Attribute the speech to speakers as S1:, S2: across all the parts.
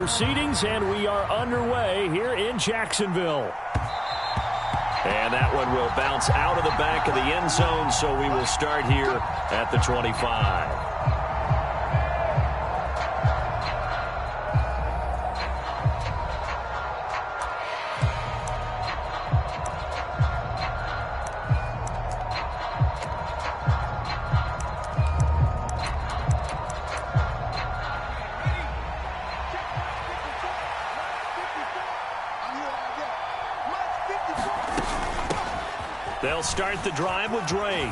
S1: Proceedings, and we are underway here in Jacksonville.
S2: And that one will bounce out of the back of the end zone, so we will start here at the 25. They'll start the drive with Drake.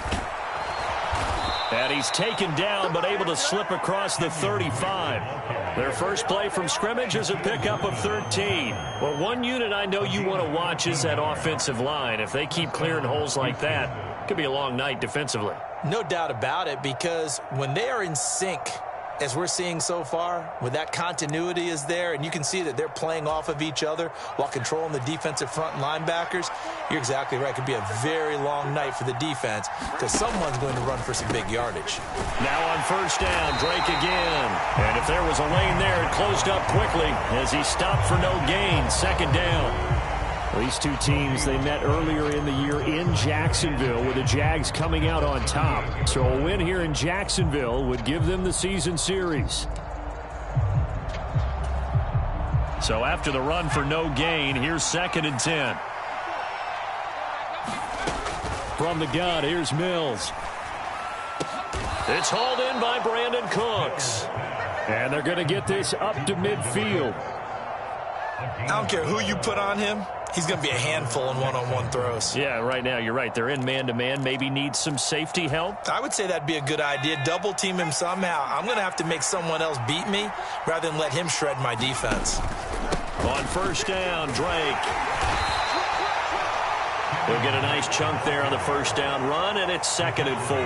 S2: And he's taken down, but able to slip across the 35. Their first play from scrimmage is a pickup of 13. Well, one unit I know you want to watch is that offensive line. If they keep clearing holes like that, it could be a long night defensively.
S3: No doubt about it, because when they are in sync, as we're seeing so far, when that continuity is there, and you can see that they're playing off of each other while controlling the defensive front linebackers, you're exactly right. It could be a very long night for the defense because someone's going to run for some big yardage.
S2: Now on first down, Drake again. And if there was a lane there, it closed up quickly as he stopped for no gain. Second down.
S1: These two teams, they met earlier in the year in Jacksonville with the Jags coming out on top. So a win here in Jacksonville would give them the season series.
S2: So after the run for no gain, here's 2nd and 10.
S1: From the gun, here's Mills.
S2: It's hauled in by Brandon Cooks.
S1: And they're going to get this up to midfield.
S3: I don't care who you put on him. He's going to be a handful in one-on-one throws.
S2: Yeah, right now, you're right. They're in man-to-man. Maybe need some safety help.
S3: I would say that'd be a good idea. Double team him somehow. I'm going to have to make someone else beat me rather than let him shred my defense.
S2: On first down, Drake. They'll get a nice chunk there on the first down run, and it's 2nd and 4.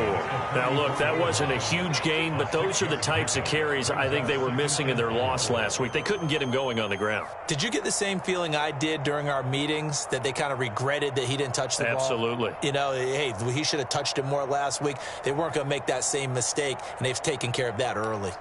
S2: Now, look, that wasn't a huge gain, but those are the types of carries I think they were missing in their loss last week. They couldn't get him going on the ground.
S3: Did you get the same feeling I did during our meetings, that they kind of regretted that he didn't touch the ball?
S2: Absolutely.
S3: You know, hey, he should have touched it more last week. They weren't going to make that same mistake, and they've taken care of that early.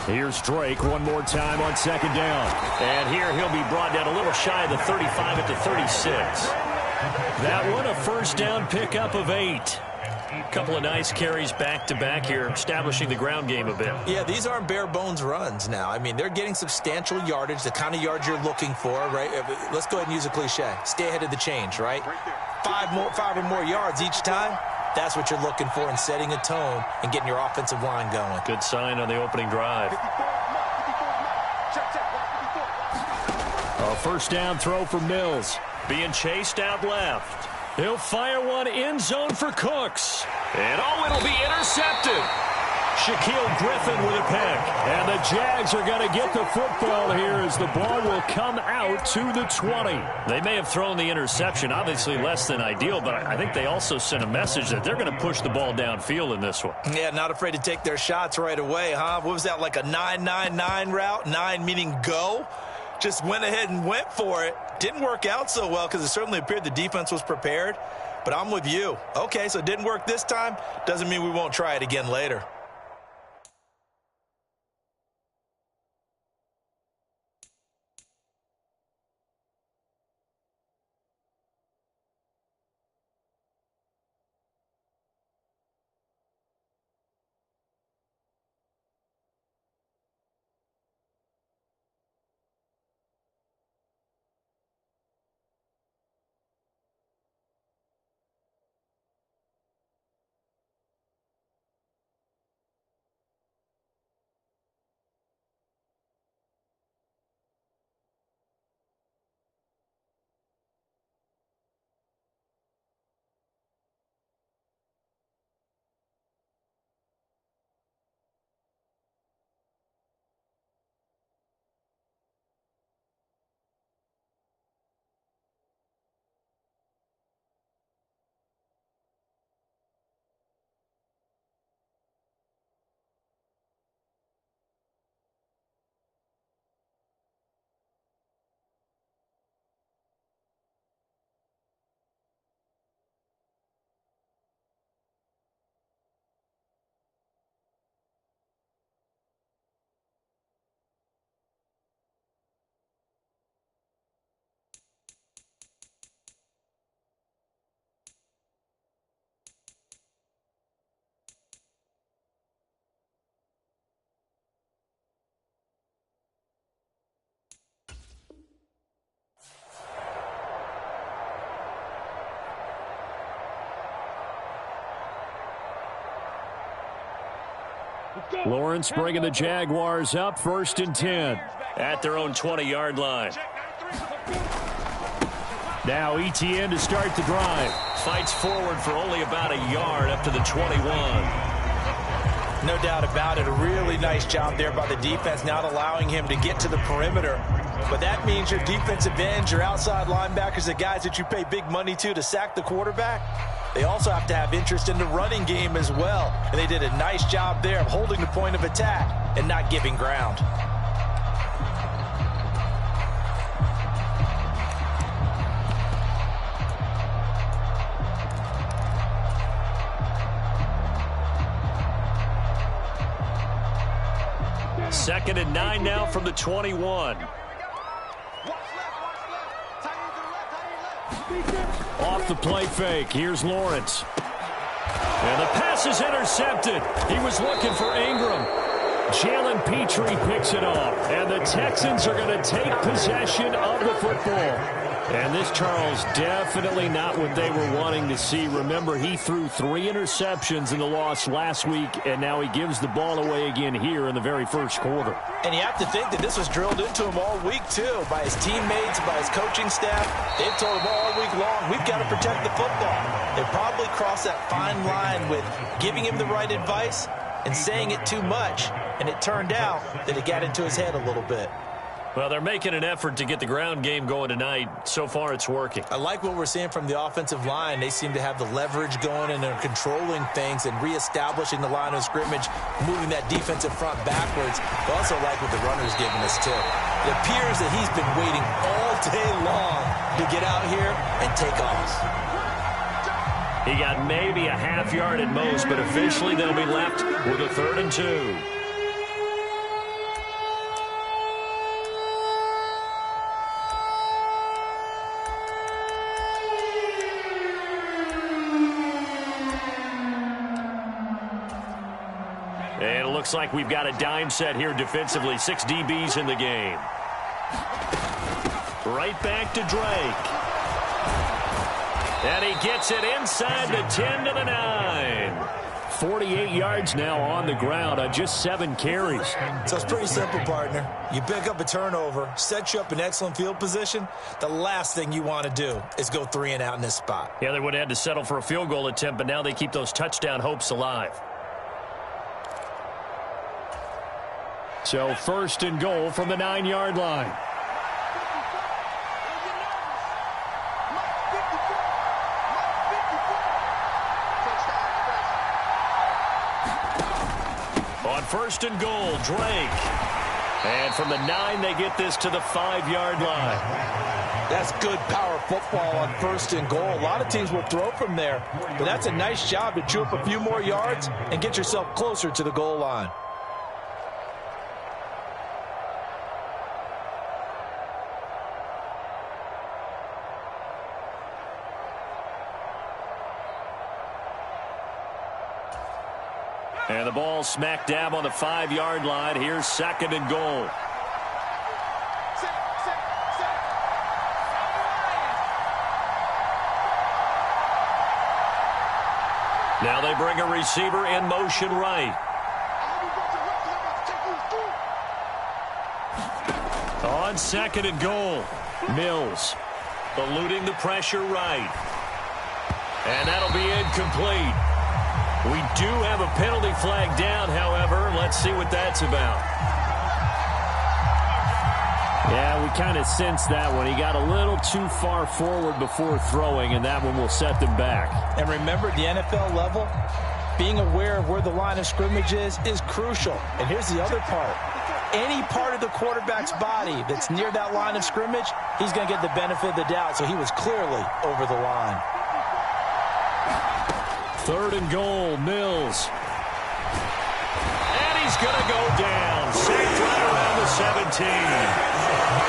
S1: Here's Drake one more time on 2nd down.
S2: And here he'll be brought down a little shy of the 35 at the 36.
S1: That one a first down pickup of 8.
S2: A couple of nice carries back-to-back here, establishing the ground game a bit.
S3: Yeah, these aren't bare-bones runs now. I mean, they're getting substantial yardage, the kind of yards you're looking for, right? Let's go ahead and use a cliche. Stay ahead of the change, right? Five or more yards each time. That's what you're looking for in setting a tone and getting your offensive line going.
S2: Good sign on the opening drive.
S1: A first down throw for Mills.
S2: Being chased out left.
S1: He'll fire one end zone for Cooks.
S2: And it'll be intercepted.
S1: Shaquille Griffin with a pick. And the Jags are going to get the football here as the ball will come out to the 20.
S2: They may have thrown the interception, obviously less than ideal, but I think they also sent a message that they're going to push the ball downfield in this one.
S3: Yeah, not afraid to take their shots right away, huh? What was that, like a 9-9-9 route? 9 meaning go? Just went ahead and went for it. Didn't work out so well because it certainly appeared the defense was prepared. But I'm with you. Okay, so it didn't work this time. Doesn't mean we won't try it again later.
S1: Lawrence bringing the Jaguars up, 1st and 10.
S2: At their own 20-yard line.
S1: Now Etienne to start the drive.
S2: Fights forward for only about a yard up to the 21.
S3: No doubt about it. A really nice job there by the defense, not allowing him to get to the perimeter. But that means your defensive ends, your outside linebackers, the guys that you pay big money to sack the quarterback, they also have to have interest in the running game as well. And they did a nice job there of holding the point of attack and not giving ground.
S2: Second and 9 now from the 21.
S1: Off the play fake. Here's Lawrence. And the pass is intercepted. He was looking for Ingram. Jalen Petrie picks it off. And the Texans are going to take possession of the football. And this, Charles, definitely not what they were wanting to see. Remember, he threw 3 interceptions in the loss last week, and now he gives the ball away again here in the very first quarter.
S3: And you have to think that this was drilled into him all week, too, by his teammates, by his coaching staff. They've told him all week long, we've got to protect the football. They probably crossed that fine line with giving him the right advice and saying it too much. And it turned out that it got into his head a little bit.
S2: Well, they're making an effort to get the ground game going tonight. So far, it's working.
S3: I like what we're seeing from the offensive line. They seem to have the leverage going, and they're controlling things and reestablishing the line of scrimmage, moving that defensive front backwards. I also like what the runner's giving us, too. It appears that he's been waiting all day long to get out here and take off.
S2: He got maybe a half yard at most, but officially they'll be left with a 3rd and 2. And it looks like we've got a dime set here defensively. 6 DBs in the game. Right back to Drake. And he gets it inside the 10 to the 9.
S1: 48 yards now on the ground on just 7 carries.
S3: So it's pretty simple, partner. You pick up a turnover, set you up in excellent field position. The last thing you want to do is go 3 and out in this spot.
S2: Yeah, they would have had to settle for a field goal attempt, but now they keep those touchdown hopes alive.
S1: So 1st and goal from the 9-yard line.
S2: On 1st and goal, Drake. And from the 9, they get this to the 5-yard line.
S3: That's good power football on 1st and goal. A lot of teams will throw from there, but that's a nice job to chew up a few more yards and get yourself closer to the goal line.
S2: And the ball smack dab on the 5-yard line. Here's 2nd and goal. Now they bring a receiver in motion right. On 2nd and goal, Mills eluding the pressure right. And that'll be incomplete. We do have a penalty flag down, however. Let's see what that's about.
S1: Yeah, we kind of sensed that one. He got a little too far forward before throwing, and that one will set them back.
S3: And remember, at the NFL level, being aware of where the line of scrimmage is crucial. And here's the other part. Any part of the quarterback's body that's near that line of scrimmage, he's going to get the benefit of the doubt. So he was clearly over the line.
S1: 3rd and goal, Mills.
S2: And he's going to go down. Sacked right around the 17.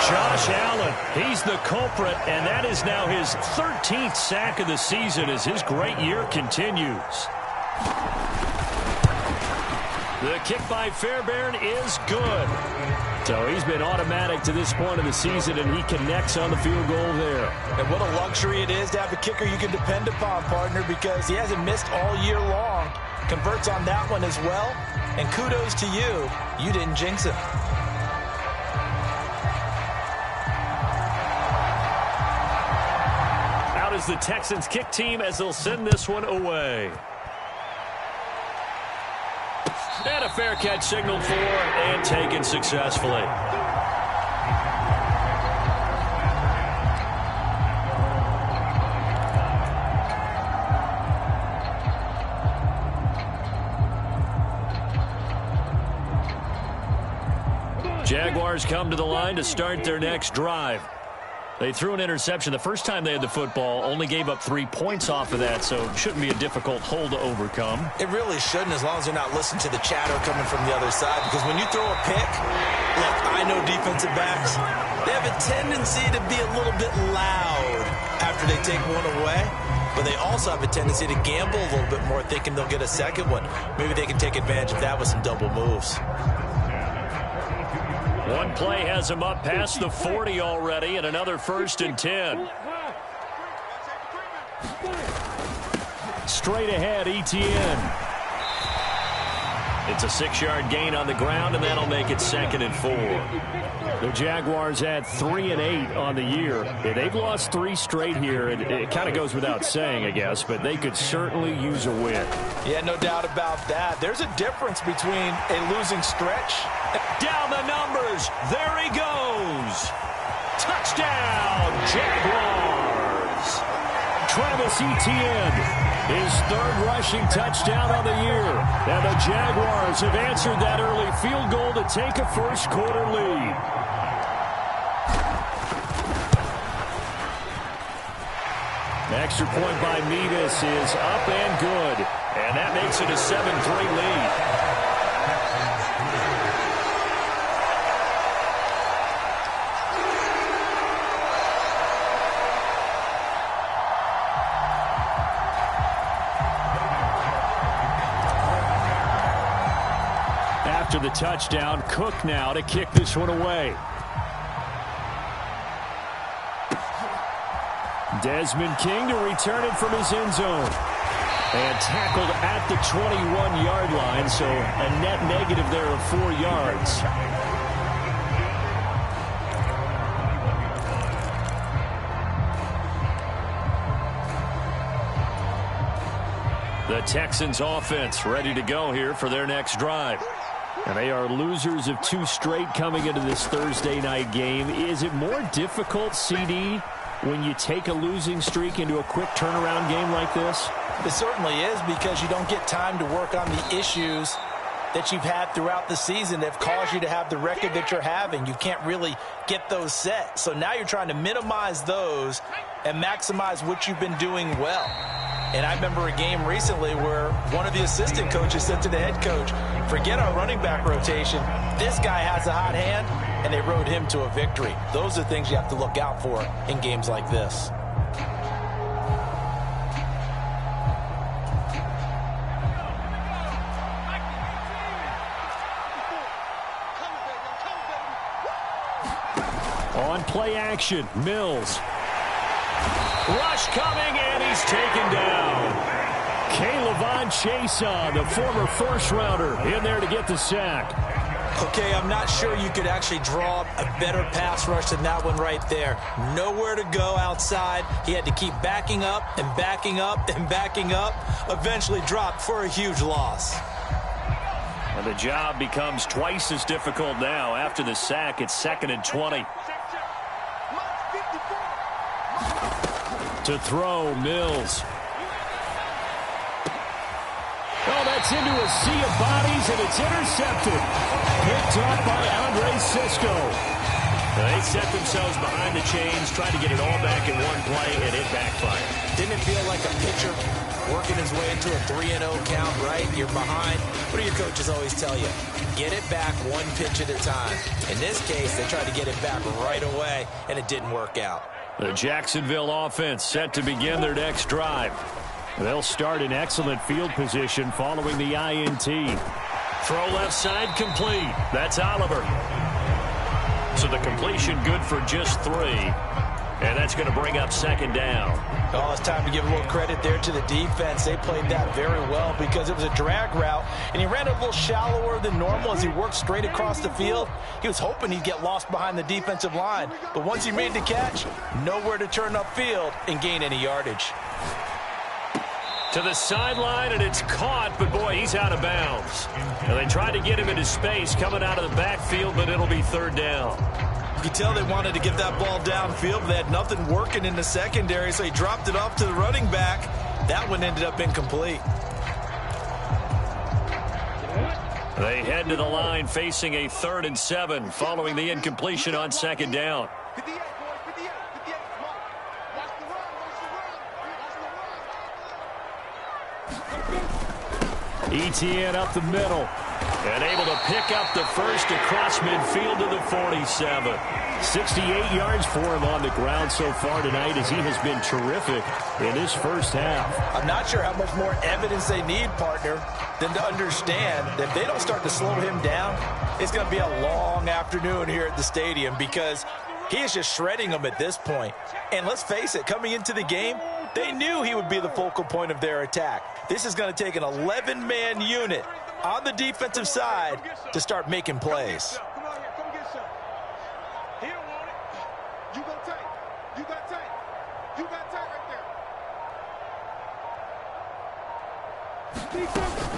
S2: Josh Allen, he's the culprit, and that is now his 13th sack of the season as his great year continues.
S1: The kick by Fairbairn is good. So he's been automatic to this point of the season, and he connects on the field goal there.
S3: And what a luxury it is to have a kicker you can depend upon, partner, because he hasn't missed all year long. Converts on that one as well. And kudos to you. You didn't jinx him.
S1: Out is the Texans kick team as they'll send this one away. And a fair catch signaled for and taken successfully. Jaguars come to the line to start their next drive. They threw an interception the first time they had the football, only gave up 3 points off of that, so it shouldn't be a difficult hole to overcome.
S3: It really shouldn't, as long as you're not listening to the chatter coming from the other side, because when you throw a pick, look, I know defensive backs, they have a tendency to be a little bit loud after they take one away, but they also have a tendency to gamble a little bit more, thinking they'll get a second one. Maybe they can take advantage of that with some double moves.
S1: One play has him up past the 40 already, and another 1st and 10. Straight ahead, Etienne. It's a 6-yard gain on the ground, and that'll make it 2nd and 4. The Jaguars had 3 and 8 on the year. They've lost 3 straight here. It kind of goes without saying, I guess, but they could certainly use a win.
S3: Yeah, no doubt about that. There's a difference between a losing stretch.
S1: Down the numbers. There he goes. Touchdown, Jaguars. Travis Etienne, his 3rd rushing touchdown of the year. And the Jaguars have answered that early field goal to take a first-quarter lead. Extra point by Mevis is up and good. And that makes it a 7-3 lead. After the touchdown, Cook now to kick this one away. Desmond King to return it from his end zone. And tackled at the 21-yard line, so a net negative there of 4 yards. The Texans offense ready to go here for their next drive. And they are losers of 2 straight coming into this Thursday night game. Is it more difficult, CD, when you take a losing streak into a quick turnaround game like this?
S3: It certainly is, because you don't get time to work on the issues that you've had throughout the season that have caused you to have the record that you're having. You can't really get those set. So now you're trying to minimize those and maximize what you've been doing well. And I remember a game recently where one of the assistant coaches said to the head coach, forget our running back rotation. This guy has a hot hand, and they rode him to a victory. Those are things you have to look out for in games like this.
S1: On play action, Mills. Rush coming, and he's taken down. K'Lavon Chason, the former first-rounder, in there to get the sack.
S3: Okay, I'm not sure you could actually draw a better pass rush than that one right there. Nowhere to go outside. He had to keep backing up and backing up and backing up. Eventually dropped for a huge loss.
S1: And the job becomes twice as difficult now. After the sack, it's 2nd and 20. To throw, Mills. Oh, that's into a sea of bodies, and it's intercepted. Picked up by Andre Sisco. They set themselves behind the chains, trying to get it all back in one play, and it backfired.
S3: Didn't it feel like a pitcher working his way into a 3-0 count, right? You're behind. What do your coaches always tell you? Get it back one pitch at a time. In this case, they tried to get it back right away, and it didn't work out.
S1: The Jacksonville offense set to begin their next drive. They'll start in excellent field position following the INT.
S2: Throw left side complete. That's Oliver. So the completion good for just 3. And that's going to bring up second down.
S3: Oh, it's time to give a little credit there to the defense. They played that very well because it was a drag route, and he ran a little shallower than normal as he worked straight across the field. He was hoping he'd get lost behind the defensive line, but once he made the catch, nowhere to turn upfield and gain any yardage.
S2: To the sideline, and it's caught, but boy, he's out of bounds. And they tried to get him into space coming out of the backfield, but it'll be third down.
S3: You could tell they wanted to get that ball downfield, but they had nothing working in the secondary, so he dropped it off to the running back. That one ended up incomplete.
S2: They head to the line facing a 3rd and 7 following the incompletion on second down.
S1: ETN up the middle.
S2: And able to pick up the first across midfield to the 47.
S1: 68 yards for him on the ground so far tonight as he has been terrific in this first half.
S3: I'm not sure how much more evidence they need, partner, than to understand that if they don't start to slow him down, it's going to be a long afternoon here at the stadium because he is just shredding them at this point. And let's face it, coming into the game, they knew he would be the focal point of their attack. This is going to take an 11-man unit on the defensive side to start making plays.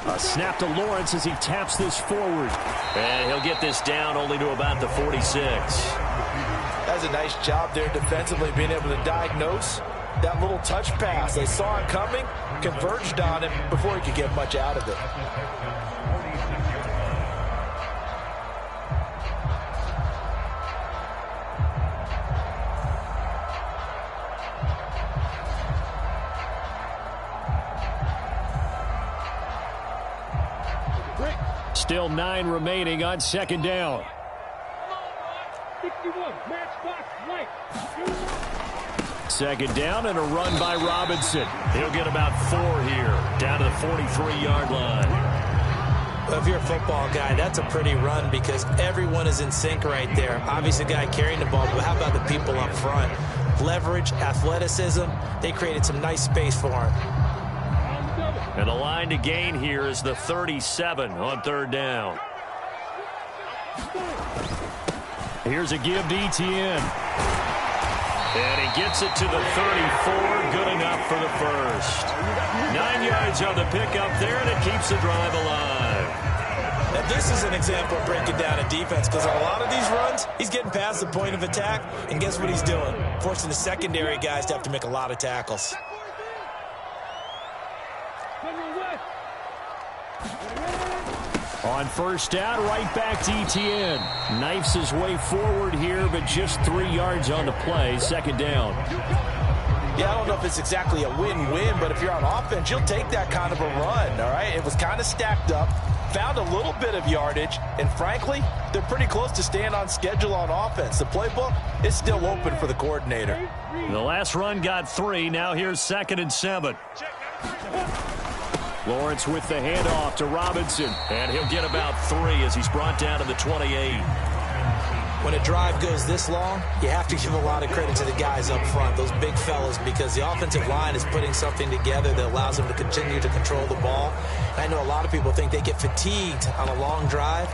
S1: A snap to Lawrence as he taps this forward.
S2: And he'll get this down only to about the 46.
S3: That's a nice job there defensively, being able to diagnose that little touch pass. They saw it coming, converged on him before he could get much out of it.
S1: Still 9 remaining on second down.
S4: 61, match box, right.
S1: Second down and a run by Robinson.
S2: He'll get about 4 here, down to the 43-yard line.
S3: Well, if you're a football guy, that's a pretty run because everyone is in sync right there. Obviously, the guy carrying the ball, but how about the people up front? Leverage, athleticism, they created some nice space for him.
S2: And the line to gain here is the 37 on third down.
S1: Here's a give to ETN.
S2: And he gets it to the 34, good enough for the first. 9 yards on the pickup there, and it keeps the drive alive.
S3: Now, this is an example of breaking down a defense because on a lot of these runs, he's getting past the point of attack, and guess what he's doing? Forcing the secondary guys to have to make a lot of tackles.
S1: On first down, right back to ETN. Knifes his way forward here, but just 3 yards on the play. Second down.
S3: Yeah, I don't know if it's exactly a win-win, but if you're on offense, you'll take that kind of a run, all right? It was kind of stacked up, found a little bit of yardage, and frankly, they're pretty close to staying on schedule on offense. The playbook is still open for the coordinator.
S2: The last run got 3. Now here's 2nd and 7.
S1: Lawrence with the handoff to Robinson.
S2: And he'll get about 3 as he's brought down to the 28.
S3: When a drive goes this long, you have to give a lot of credit to the guys up front, those big fellas, because the offensive line is putting something together that allows them to continue to control the ball. And I know a lot of people think they get fatigued on a long drive.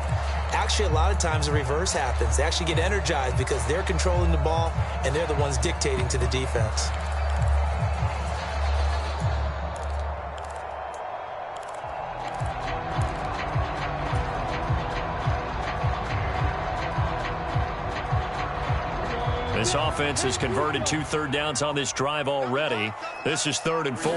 S3: Actually, a lot of times the reverse happens. They actually get energized because they're controlling the ball, and they're the ones dictating to the defense.
S2: This offense has converted 2 third downs on this drive already. This is 3rd and 4.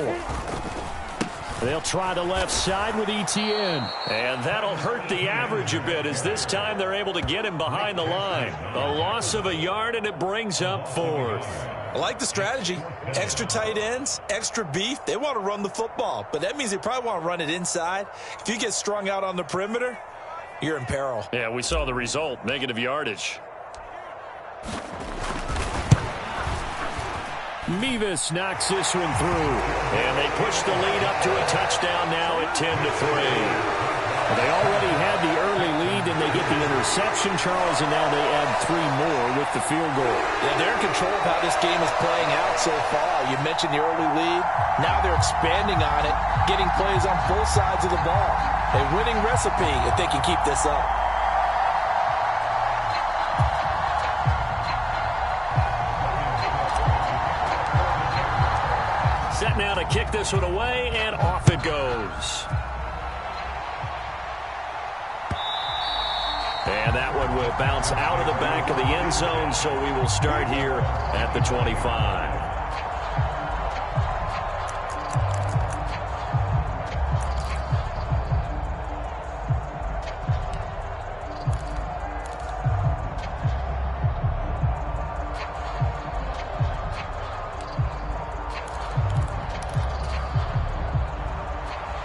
S1: They'll try the left side with ETN.
S2: And that'll hurt the average a bit as this time they're able to get him behind the line. A loss of a yard, and it brings up 4th.
S3: I like the strategy. Extra tight ends, extra beef. They want to run the football, but that means they probably want to run it inside. If you get strung out on the perimeter, you're in peril.
S2: Yeah, we saw the result, negative yardage.
S1: Mevis knocks this one through.
S2: And they push the lead up to a touchdown now at 10-3.
S1: They already had the early lead, and they get the interception, Charles, and now they add 3 more with the field goal.
S3: Yeah, they're in control of how this game is playing out so far. You mentioned the early lead. Now they're expanding on it, getting plays on both sides of the ball. A winning recipe if they can keep this up.
S2: Set now to kick this one away, and off it goes. And that one will bounce out of the back of the end zone, so we will start here at the 25.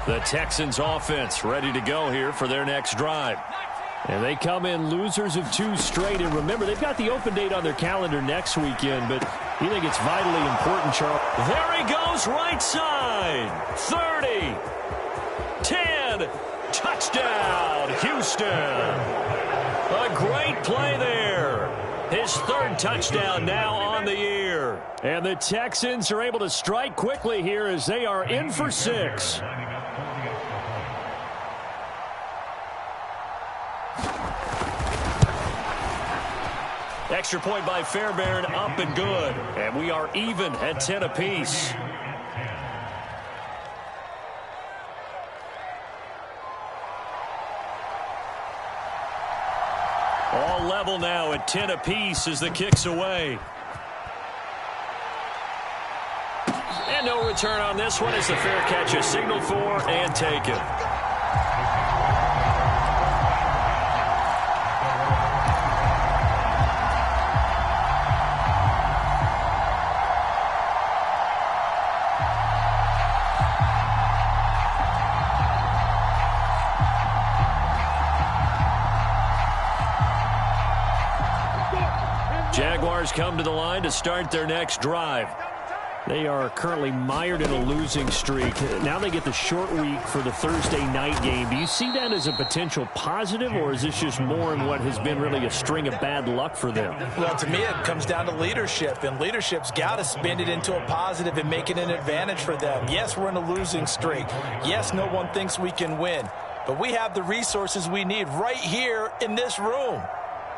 S2: The Texans offense ready to go here for their next drive.
S1: And they come in losers of 2 straight. And remember, they've got the open date on their calendar next weekend, but you think it's vitally important, Charles?
S2: There he goes, right side. 30, 10, touchdown, Houston. A great play there. His 3rd touchdown now on the year.
S1: And the Texans are able to strike quickly here as they are in for 6.
S2: Extra point by Fairbairn, up and good. And we are even at 10 apiece. All level now at 10 apiece as the kick's away. And no return on this one as the fair catch is signaled for and taken. Jaguars come to the line to start their next drive.
S1: They are currently mired in a losing streak. Now they get the short week for the Thursday night game. Do you see that as a potential positive, or is this just more in what has been really a string of bad luck for them?
S3: Well, to me, it comes down to leadership, and leadership's got to spin it into a positive and make it an advantage for them. Yes, we're in a losing streak. Yes, no one thinks we can win, but we have the resources we need right here in this room.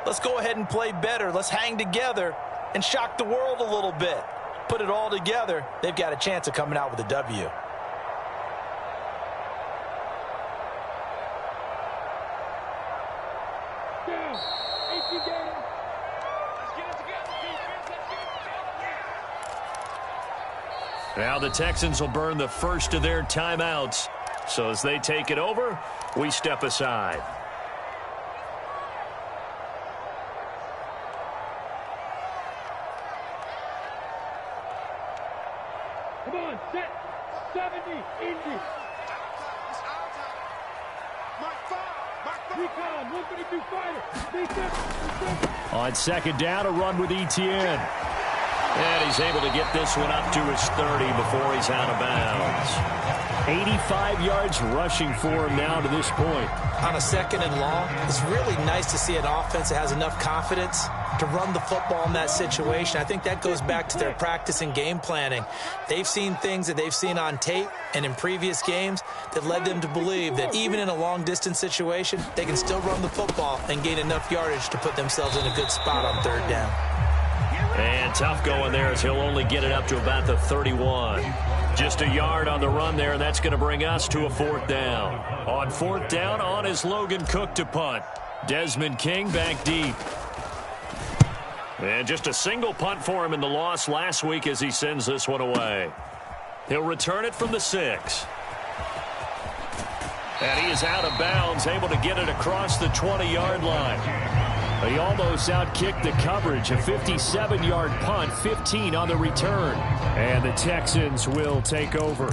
S3: Let's go ahead and play better. Let's hang together and shock the world a little bit. Put it all together, they've got a chance of coming out with a W.
S2: Now the Texans will burn the first of their timeouts. So as they take it over, we step aside.
S4: Come on, set 70, Indy. Recon, 132 fighter.
S1: On second down, a run with Etienne.
S2: And he's able to get this one up to his 30 before he's out of bounds.
S1: 85 yards rushing for him now to this point.
S3: On a 2nd and long, it's really nice to see an offense that has enough confidence to run the football in that situation. I think that goes back to their practice and game planning. They've seen things that they've seen on tape and in previous games that led them to believe that even in a long-distance situation, they can still run the football and gain enough yardage to put themselves in a good spot on 3rd down.
S2: And tough going there as he'll only get it up to about the 31. Just a yard on the run there, and that's going to bring us to a 4th down. On 4th down, on is Logan Cook to punt. Desmond King back deep. And just a single punt for him in the loss last week as he sends this one away. He'll return it from the 6. And he is out of bounds, able to get it across the 20-yard line.
S1: He almost outkicked the coverage. A 57-yard punt, 15 on the return. And the Texans will take over.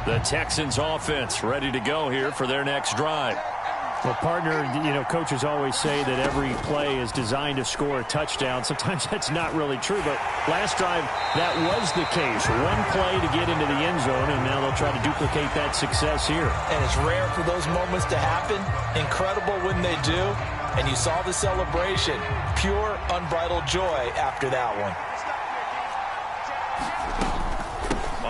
S1: The Texans offense ready to go here for their next drive. Well, partner, coaches always say that every play is designed to score a touchdown. Sometimes that's not really true, but last drive, that was the case. One play to get into the end zone, and now they'll try to duplicate that success here.
S3: And it's rare for those moments to happen. Incredible when they do. And you saw the celebration. Pure, unbridled joy after that one.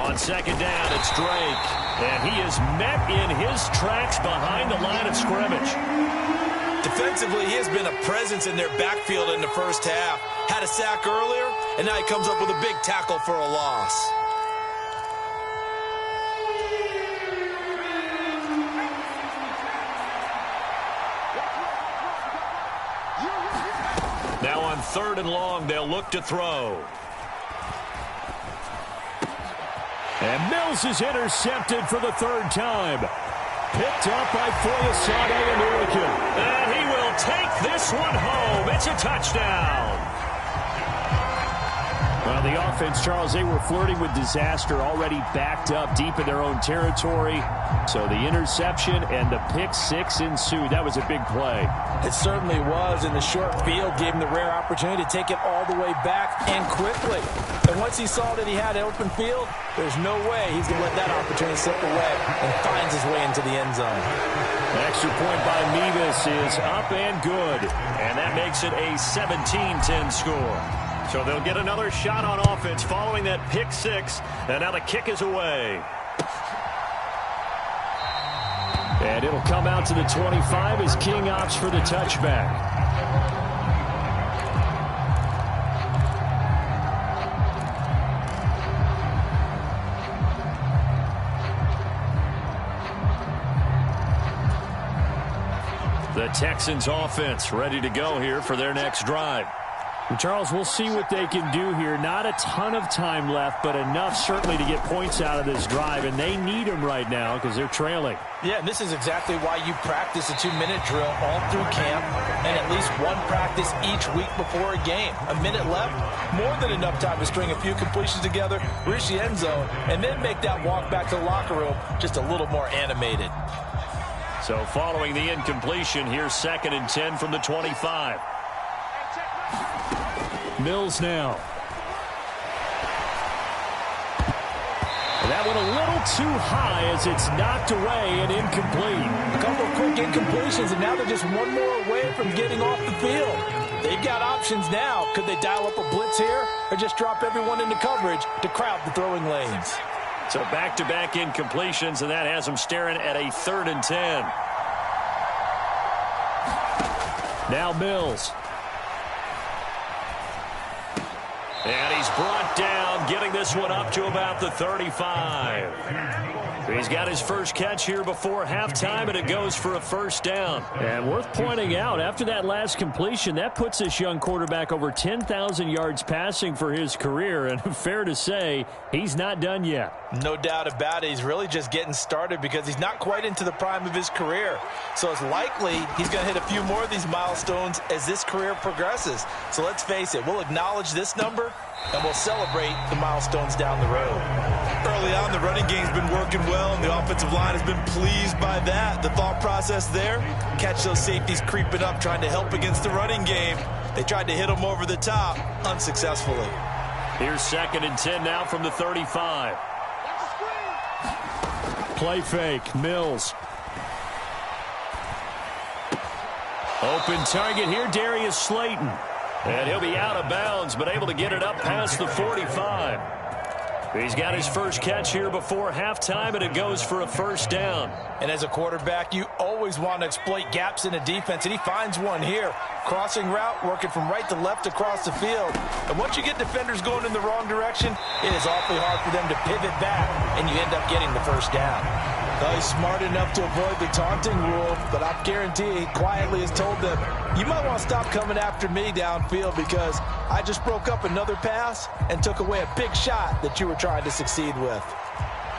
S2: On second down, it's Drake. And he is met in his tracks behind the line of scrimmage.
S3: Defensively, he has been a presence in their backfield in the first half. Had a sack earlier, and now he comes up with a big tackle for a loss.
S2: Now on 3rd and long, they'll look to throw.
S1: And Mills is intercepted for the 3rd time. Picked up by Foyesade and Ulican.
S2: And he will take this one home. It's a touchdown.
S1: Well, the offense, Charles, they were flirting with disaster, already backed up deep in their own territory. So the interception and the pick six ensued. That was a big play.
S3: It certainly was, and the short field gave him the rare opportunity to take it all the way back and quickly. And once he saw that he had an open field, there's no way he's going to let that opportunity slip away, and finds his way into the end zone.
S1: An extra point by Mevis is up and good.
S2: And that makes it a 17-10 score. So they'll get another shot on offense following that pick six. And now the kick is away.
S1: And it'll come out to the 25 as King opts for the touchback.
S2: The Texans offense ready to go here for their next drive.
S1: And Charles, we'll see what they can do here. Not a ton of time left, but enough certainly to get points out of this drive, and they need them right now because they're trailing.
S3: Yeah, and this is exactly why you practice a 2-minute drill all through camp and at least one practice each week before a game. A minute left, more than enough time to string a few completions together, reach the end zone, and then make that walk back to the locker room just a little more animated.
S2: So following the incompletion, here's 2nd and 10 from the 25.
S1: Mills now. That one a little too high as it's knocked away and incomplete.
S3: A couple of quick incompletions, and now they're just one more away from getting off the field. They've got options now. Could they dial up a blitz here or just drop everyone into coverage to crowd the throwing lanes?
S2: So back-to-back incompletions, and that has them staring at a 3rd and 10.
S1: Now Mills.
S2: And he's brought down, getting this one up to about the 35. He's got his first catch here before halftime, and it goes for a 1st down.
S1: And worth pointing out, after that last completion, that puts this young quarterback over 10,000 yards passing for his career. And fair to say, he's not done yet.
S3: No doubt about it. He's really just getting started because he's not quite into the prime of his career. So it's likely he's going to hit a few more of these milestones as this career progresses. So let's face it, we'll acknowledge this number and we'll celebrate the milestones down the road. Early on, the running game's been working well, and the offensive line has been pleased by that. The thought process there, catch those safeties creeping up, trying to help against the running game. They tried to hit them over the top, unsuccessfully.
S2: Here's 2nd and 10 now from the 35.
S1: Play fake, Mills.
S2: Open target here, Darius Slayton. And he'll be out of bounds, but able to get it up past the 45. He's got his first catch here before halftime, and it goes for a 1st down.
S3: And as a quarterback, you always want to exploit gaps in a defense, and he finds one here. Crossing route, working from right to left across the field. And once you get defenders going in the wrong direction, it is awfully hard for them to pivot back, and you end up getting the 1st down. Well, he's smart enough to avoid the taunting rule, but I guarantee he quietly has told them, you might want to stop coming after me downfield because I just broke up another pass and took away a big shot that you were trying to succeed with.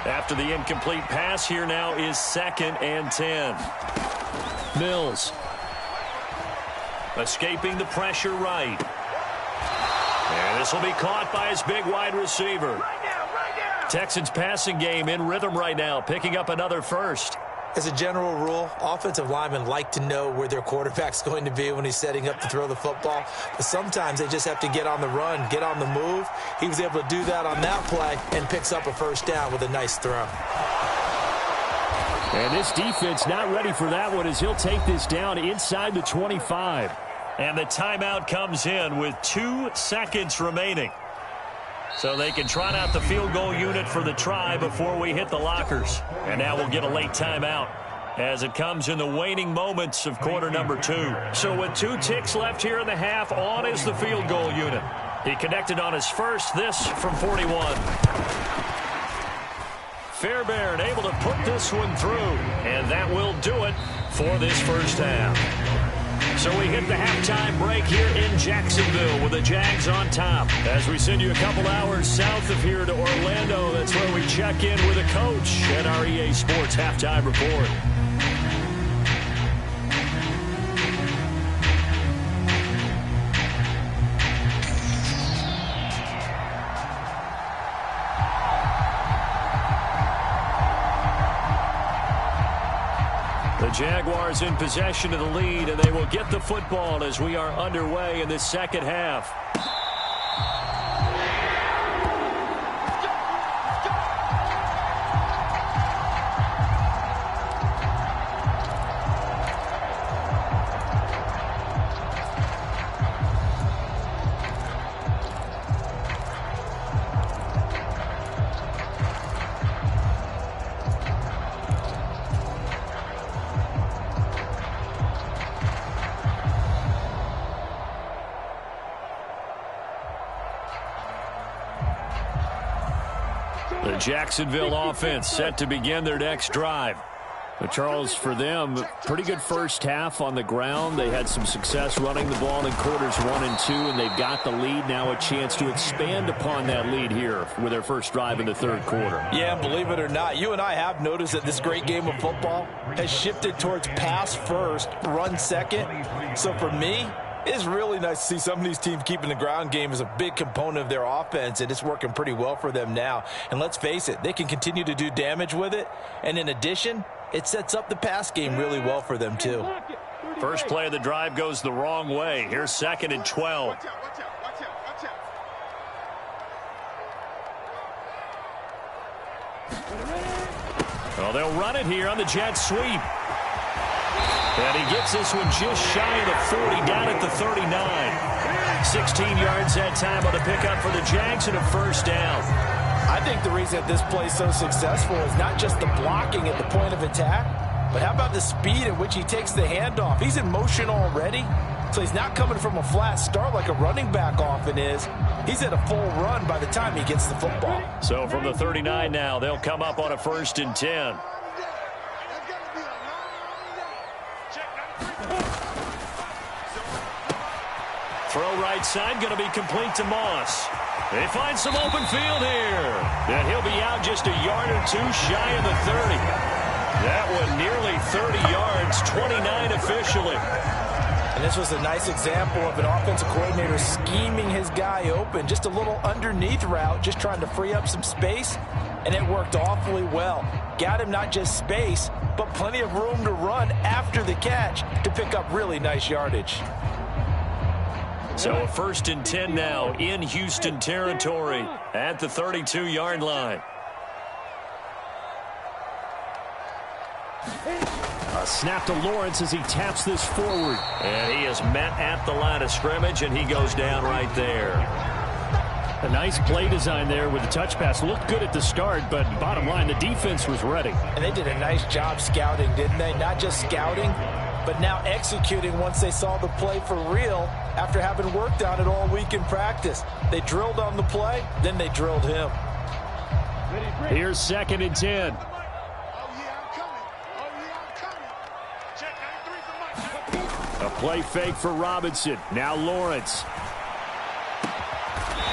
S2: After the incomplete pass, here now is 2nd and 10.
S1: Mills.
S2: Escaping the pressure right. And this will be caught by his big wide receiver. Texans passing game in rhythm right now, picking up another 1st.
S3: As a general rule, offensive linemen like to know where their quarterback's going to be when he's setting up to throw the football. But sometimes they just have to get on the run, get on the move. He was able to do that on that play and picks up a first down with a nice throw.
S1: And this defense not ready for that one as he'll take this down inside the 25.
S2: And the timeout comes in with 2 seconds remaining. So they can trot out the field goal unit for the try before we hit the lockers. And now we'll get a late timeout as it comes in the waning moments of quarter number 2. So with 2 ticks left here in the half, on is the field goal unit. He connected on his first, this from 41. Fairbairn able to put this one through, and that will do it for this first half. So we hit the halftime break here in Jacksonville with the Jags on top. As we send you a couple hours south of here to Orlando, that's where we check in with a coach at our EA Sports Halftime Report. The Jaguars in possession of the lead, and they will get the football as we are underway in this second half. The Jacksonville offense set to begin their next drive. But Charles, for them, pretty good first half on the ground. They had some success running the ball in quarters 1 and 2, and they've got the lead. Now a chance to expand upon that lead here with their first drive in the third quarter.
S3: Yeah, believe it or not, you and I have noticed that this great game of football has shifted towards pass first, run second. So for me, it's really nice to see some of these teams keeping the ground game as a big component of their offense, and it's working pretty well for them now. And let's face it, they can continue to do damage with it. And in addition, it sets up the pass game really well for them, too.
S2: First play of the drive goes the wrong way. Here's 2nd and 12. Well, they'll run it here on the jet sweep. And he gets this one just shy of the 40, down at the 39. 16 yards that time on the pickup for the Jags and a first down.
S3: I think the reason that this play is so successful is not just the blocking at the point of attack, but how about the speed at which he takes the handoff? He's in motion already, so he's not coming from a flat start like a running back often is. He's at a full run by the time he gets the football.
S2: So from the 39 now, they'll come up on a 1st and 10. Throw right side, going to be complete to Moss. They find some open field here. And he'll be out just a yard or 2 shy of the 30. That one nearly 30 yards, 29 officially.
S3: And this was a nice example of an offensive coordinator scheming his guy open. Just a little underneath route, just trying to free up some space. And it worked awfully well. Got him not just space, but plenty of room to run after the catch to pick up really nice yardage.
S2: So a 1st and 10 now in Houston territory at the 32-yard line.
S1: A snap to Lawrence as he taps this forward.
S2: And he is met at the line of scrimmage, and he goes down right there.
S1: A nice play design there with the touch pass. Looked good at the start, but bottom line, the defense was ready.
S3: And they did a nice job scouting, didn't they? Not just scouting, but now executing once they saw the play for real after having worked on it all week in practice. They drilled on the play, then they drilled him.
S1: Here's 2nd and 10. A play fake for Robinson. Now Lawrence.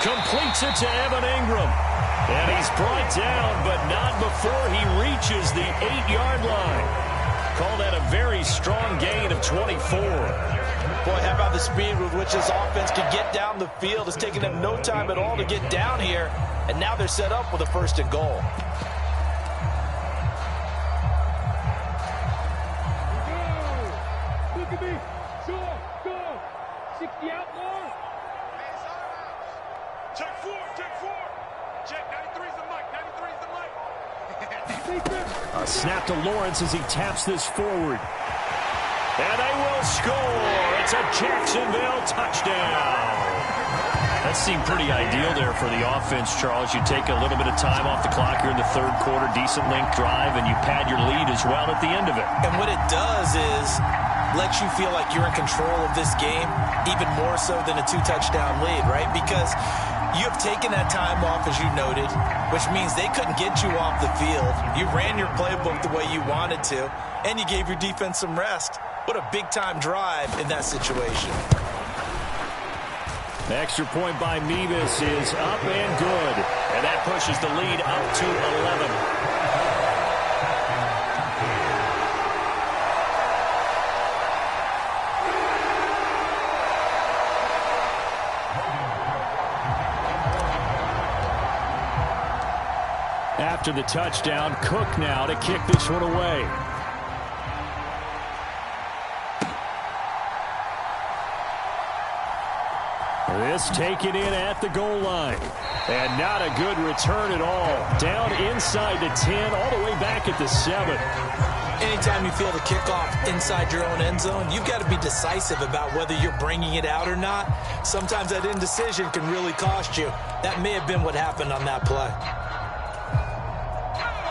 S2: Completes it to Evan Ingram. And he's brought down, but not before he reaches the 8-yard line. Call that a very strong gain of 24.
S3: Boy, how about the speed with which this offense can get down the field? It's taken them no time at all to get down here, and now they're set up with a 1st and goal.
S4: at me. Sure, go. 60 out more.
S5: Check 4, check 4. Check 93's the mic, 93's the mic.
S1: A snap to Lawrence as he taps this forward. And they will score. It's a Jacksonville touchdown. That seemed pretty ideal there for the offense, Charles. You take a little bit of time off the clock here in the third quarter, decent length drive, and you pad your lead as well at the end of it.
S3: And what it does is lets you feel like you're in control of this game, even more so than a 2-touchdown lead, right? Because you have taken that time off, as you noted, which means they couldn't get you off the field. You ran your playbook the way you wanted to, and you gave your defense some rest. What a big-time drive in that situation.
S1: The extra point by Mevis is up and good.
S2: And that pushes the lead up to 11.
S1: After the touchdown, Cook now to kick this one away. This taken in at the goal line. And not a good return at all. Down inside the 10, all the way back at the 7.
S3: Anytime you feel the kickoff inside your own end zone, you've got to be decisive about whether you're bringing it out or not. Sometimes that indecision can really cost you. That may have been what happened on that play.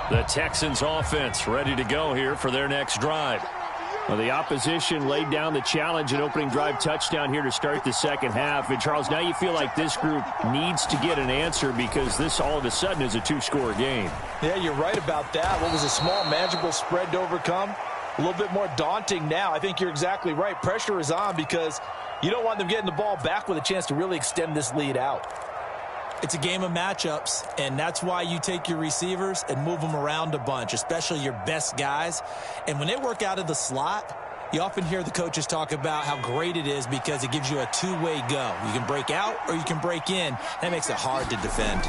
S1: The Texans offense ready to go here for their next drive. Well, the opposition laid down the challenge, an opening drive touchdown here to start the second half. And, Charles, now you feel like this group needs to get an answer because this all of a sudden is a 2-score game.
S3: Yeah, you're right about that. What was a small, manageable spread to overcome? A little bit more daunting now. I think you're exactly right. Pressure is on because you don't want them getting the ball back with a chance to really extend this lead out. It's a game of matchups, and that's why you take your receivers and move them around a bunch, especially your best guys. And when they work out of the slot, you often hear the coaches talk about how great it is because it gives you a two-way go. You can break out or you can break in. That makes it hard to defend.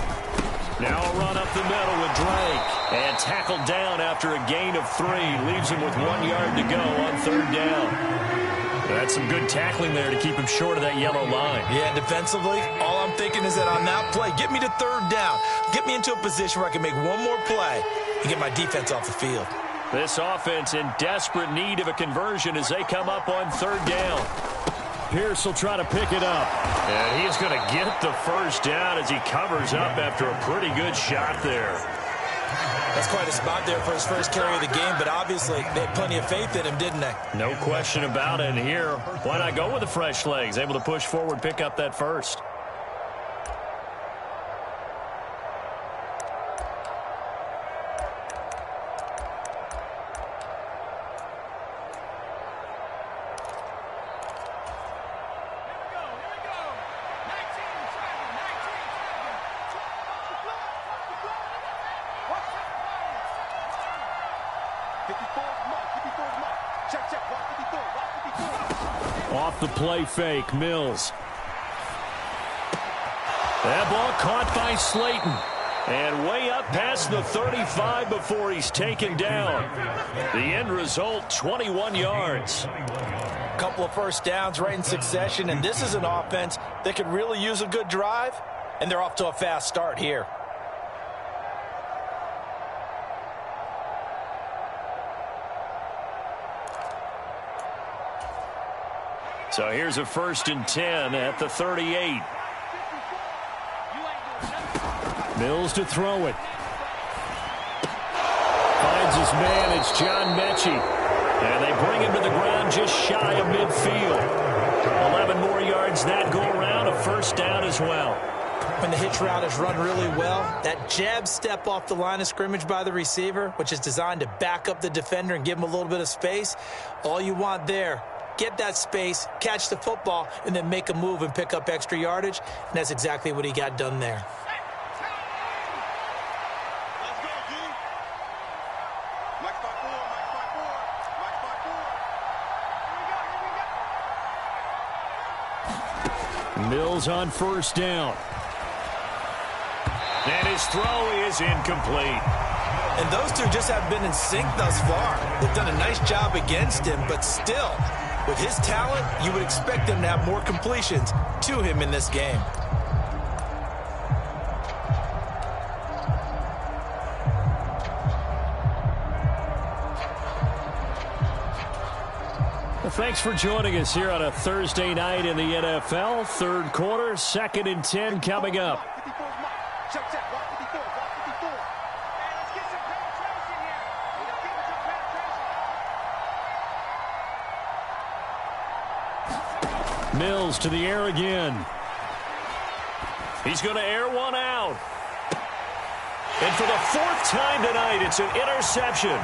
S2: Now a run up the middle with Drake. And tackled down after a gain of 3. Leaves him with 1 yard to go on third down. That's some good tackling there to keep him short of that yellow line.
S3: Yeah, defensively, all I'm thinking is that on that play, get me to third down. Get me into a position where I can make one more play and get my defense off the field.
S2: This offense in desperate need of a conversion as they come up on third down.
S1: Pierce will try to pick it up.
S2: And he's going to get the first down as he covers up after a pretty good shot there.
S3: That's quite a spot there for his first carry of the game, but obviously they had plenty of faith in him, didn't they?
S2: No question about it. And here, why not go with the fresh legs? Able to push forward, pick up that first.
S1: Off the play fake, Mills.
S2: That ball caught by Slayton. And way up past the 35 before he's taken down. The end result, 21 yards.
S3: A couple of first downs right in succession, and this is an offense that could really use a good drive, and they're off to a fast start here.
S2: So here's a 1st and 10 at the 38.
S1: Mills to throw it. Finds his man. It's John Mechie.
S2: And they bring him to the ground just shy of midfield. 11 more yards that go around. A first down as well.
S3: When the hitch route is run really well, that jab step off the line of scrimmage by the receiver, which is designed to back up the defender and give him a little bit of space, all you want there, get that space, catch the football, and then make a move and pick up extra yardage. And that's exactly what he got done there.
S1: Mills on first down.
S2: And his throw is incomplete.
S3: And those two just haven't been in sync thus far. They've done a nice job against him, but still, With his talent, you would expect him to have more completions to him in this game.
S1: Well, thanks for joining us here on a Thursday night in the NFL. Third quarter, 2nd and 10 coming up. Mills to the air again.
S2: He's going to air one out. And for the 4th time tonight, it's an interception.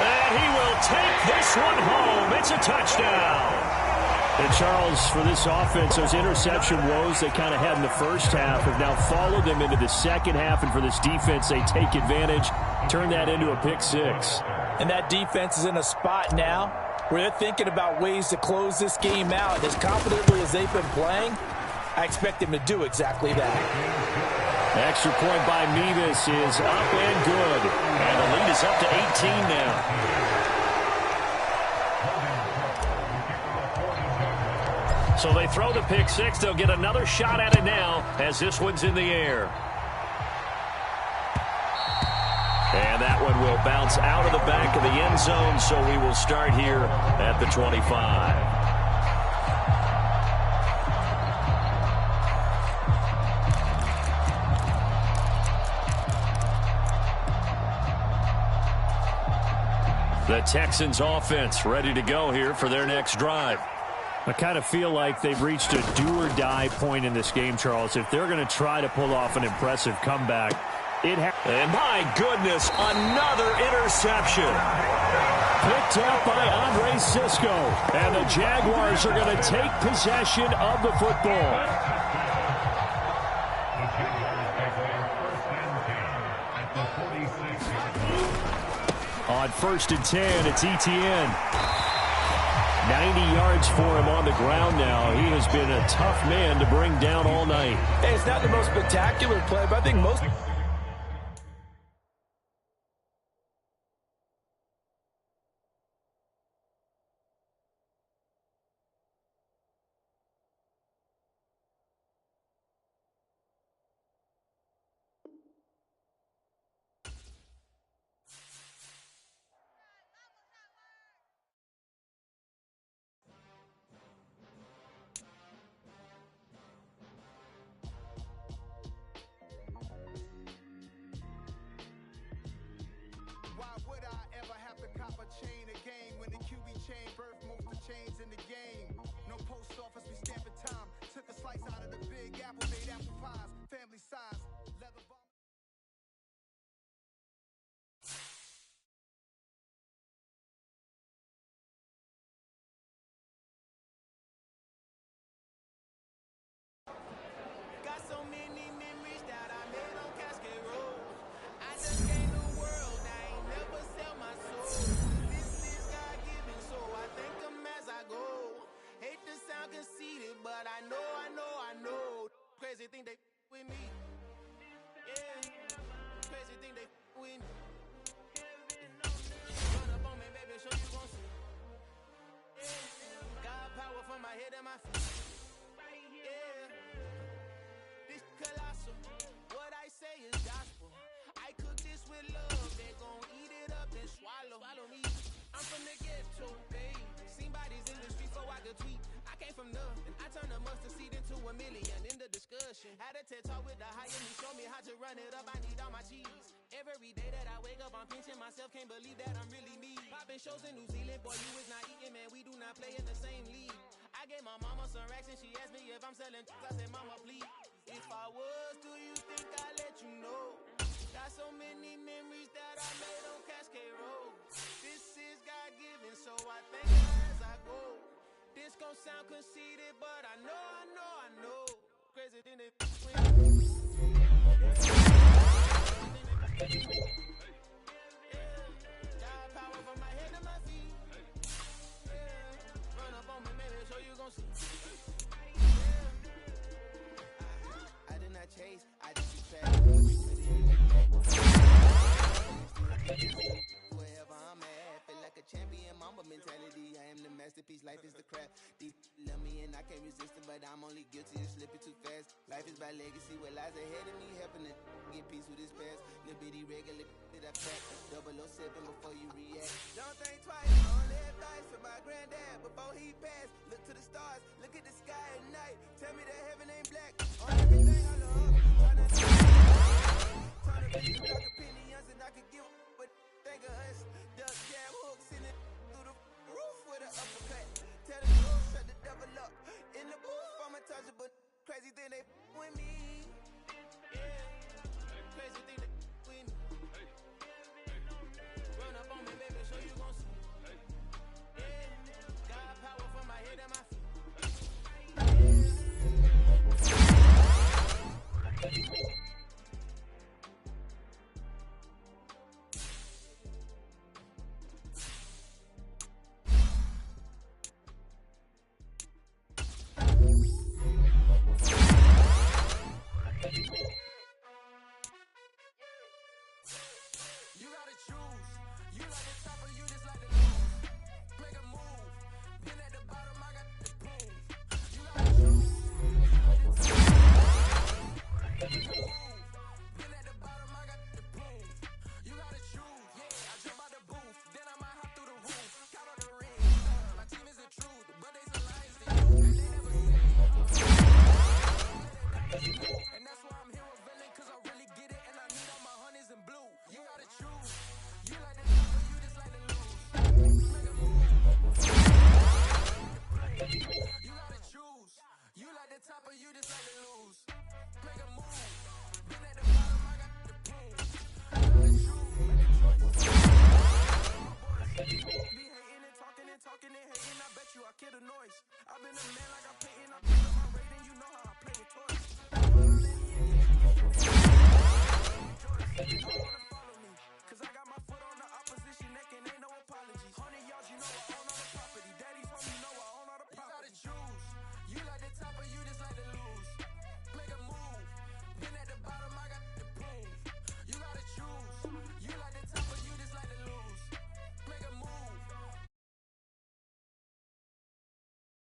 S2: And he will take this one home. It's a touchdown.
S1: And Charles, for this offense, those interception woes they kind of had in the first half have now followed them into the second half. And for this defense, they take advantage, turn that into a pick six.
S3: And that defense is in a spot now where they're thinking about ways to close this game out. As confidently as they've been playing, I expect them to do exactly that.
S1: Extra point by Mevis is up and good.
S2: And the lead is up to 18 now. So they throw the pick six. They'll get another shot at it now as this one's in the air. And that one will bounce out of the back of the end zone, so we will start here at the 25. The Texans offense ready to go here for their next drive.
S1: I kind of feel like they've reached a do-or-die point in this game, Charles. If they're going to try to pull off an impressive comeback,
S2: and my goodness, another interception.
S1: Picked up by Andre Cisco. And the Jaguars are going to take possession of the football. On 1st and 10, it's Etienne. 90 yards for him on the ground now. He has been a tough man to bring down all night.
S3: Hey, it's not the most spectacular play, but I think most...
S6: Crazy thing they with me. Yeah. Crazy thing they with me. Run up on me, baby, show you gon' see. Yeah. Got power from my head and my feet. Yeah. This colossal. What I say is gospel. I cook this with love. They gon' eat it up and swallow. Follow me. I'm from the ghetto, babe. Seen bodies in the street so I could tweet. I came from nothing. I turned a mustard seed into a million in the discussion. Had a TED talk with the higher me. Show me how to run it up. I need all my cheese. Every day that I wake up, I'm pinching myself. Can't believe that I'm really me. Popping shows in New Zealand. Boy, you is not eating, man. We do not play in the same league. I gave my mama some racks and she asked me if I'm selling. I said, mama, please. If I was, do you think I'd let you know? Got so many memories that I made on Cascade Road. This is God-given, so I thank God as I go. This gon' sound conceited, but I know. Crazy thing they got power from my head to my feet. Run up on me, maybe show you gon' see. I did not chase Wherever I'm at, feel like a champion, mama mentality. I am the masterpiece, life is the crap. Deep love me and I can't resist it, but I'm only guilty of slipping too fast. Life is by legacy, what lies ahead of me, helping to get peace with his past. Little bitty regular that I pack, 007 before you react. Don't think twice, only advice from my granddad before he passed. Look to the stars, look at the sky at night. Tell me that heaven ain't black. On everything I love.